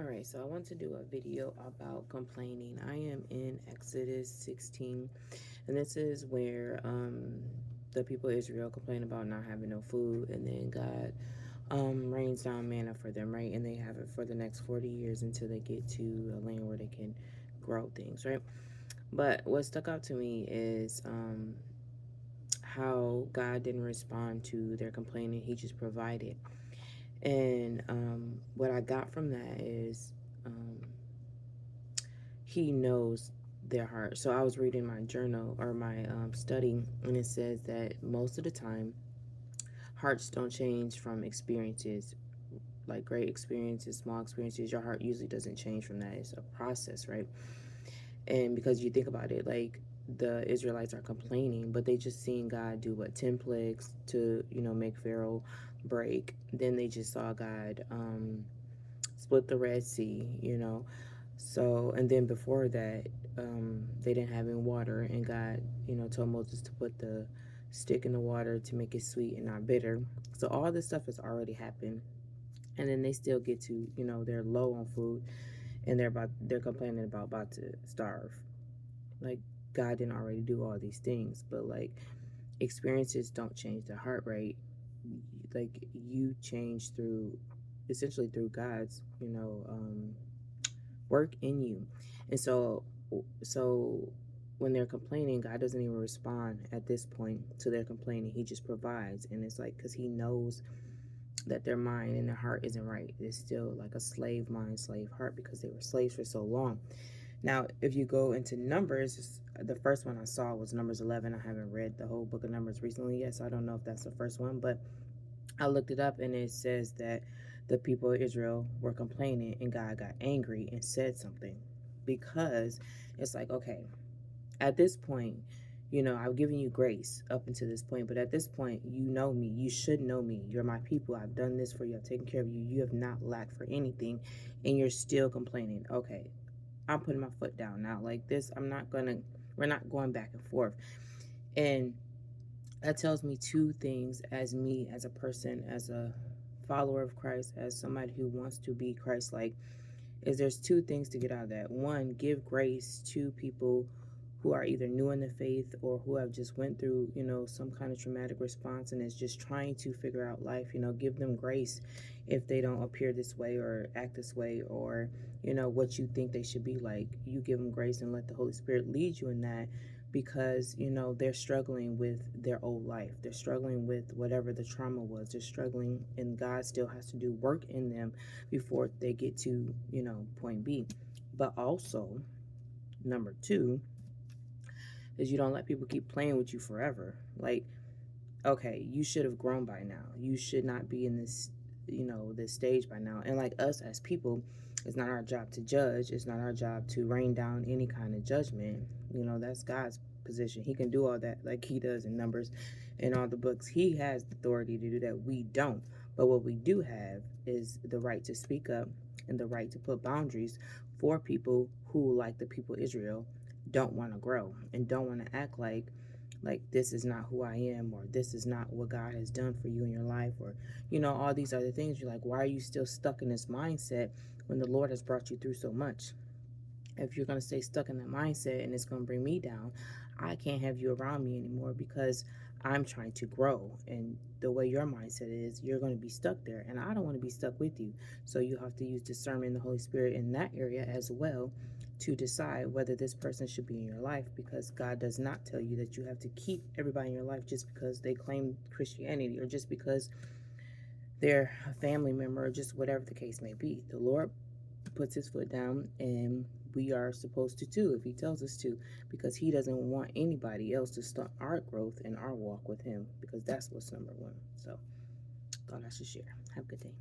All right, so I want to do a video about complaining. I am in Exodus 16, and this is where the people of Israel complain about not having no food, and then God rains down manna for them, right? And they have it for the next 40 years until they get to a land where they can grow things, right? But what stuck out to me is how God didn't respond to their complaining. He just provided. And what I got from that is he knows their heart. So I was reading my journal or my study, and it says that most of the time, hearts don't change from experiences, like great experiences, small experiences. Your heart usually doesn't change from that. It's a process, right? And because you think about it, like the Israelites are complaining, but they just seen God do what, 10 plagues to, make Pharaoh break. Then they just saw God split the Red Sea. So, and then before that, they didn't have any water, and God, told Moses to put the stick in the water to make it sweet and not bitter. So all this stuff has already happened, and then they still get to, they're low on food, and they're complaining about to starve. Like, God didn't already do all these things, but like experiences don't change the heart rate. Like, you change through, essentially through God's, work in you. And so when they're complaining, God doesn't even respond at this point to their complaining. He just provides. And it's like, because he knows that their mind and their heart isn't right. It's still like a slave mind, slave heart, because they were slaves for so long. Now, if you go into Numbers, the first one I saw was Numbers 11. I haven't read the whole book of Numbers recently yet, so I don't know if that's the first one, but I looked it up, and it says that the people of Israel were complaining, and God got angry and said something, because it's like, okay, at this point, I've given you grace up until this point, but at this point, you know me. You should know me. You're my people. I've done this for you. I've taken care of you. You have not lacked for anything, and you're still complaining. Okay, I'm putting my foot down now. Like this, we're not going back and forth. And that tells me two things, as me, as a person, as a follower of Christ, as somebody who wants to be Christ-like, is there's two things to get out of that. One, give grace to people who are either new in the faith or who have just went through, some kind of traumatic response and is just trying to figure out life. Give them grace if they don't appear this way or act this way, or, what you think they should be like. You give them grace and let the Holy Spirit lead you in that, because, they're struggling with their old life. They're struggling with whatever the trauma was. They're struggling, and God still has to do work in them before they get to, point B. But also, number two, is you don't let people keep playing with you forever. Like, okay, you should have grown by now. You should not be in this, this stage by now. And like us as people, it's not our job to judge. It's not our job to rain down any kind of judgment. That's God's position. He can do all that like he does in Numbers and all the books. He has the authority to do that. We don't. But what we do have is the right to speak up and the right to put boundaries for people who, like the people of Israel, don't want to grow and don't want to act like this is not who I am, or this is not what God has done for you in your life, or all these other things. You're like, why are you still stuck in this mindset when the Lord has brought you through so much? If you're going to stay stuck in that mindset and it's going to bring me down, I can't have you around me anymore, because I'm trying to grow. And the way your mindset is, you're going to be stuck there, and I don't want to be stuck with you. So you have to use discernment, the Holy Spirit, in that area as well, to decide whether this person should be in your life, because God does not tell you that you have to keep everybody in your life just because they claim Christianity, or just because they're a family member, or just whatever the case may be. The Lord puts his foot down, and we are supposed to too, if he tells us to, because he doesn't want anybody else to stunt our growth and our walk with him, because that's what's number one. So thought I should share. Have a good day.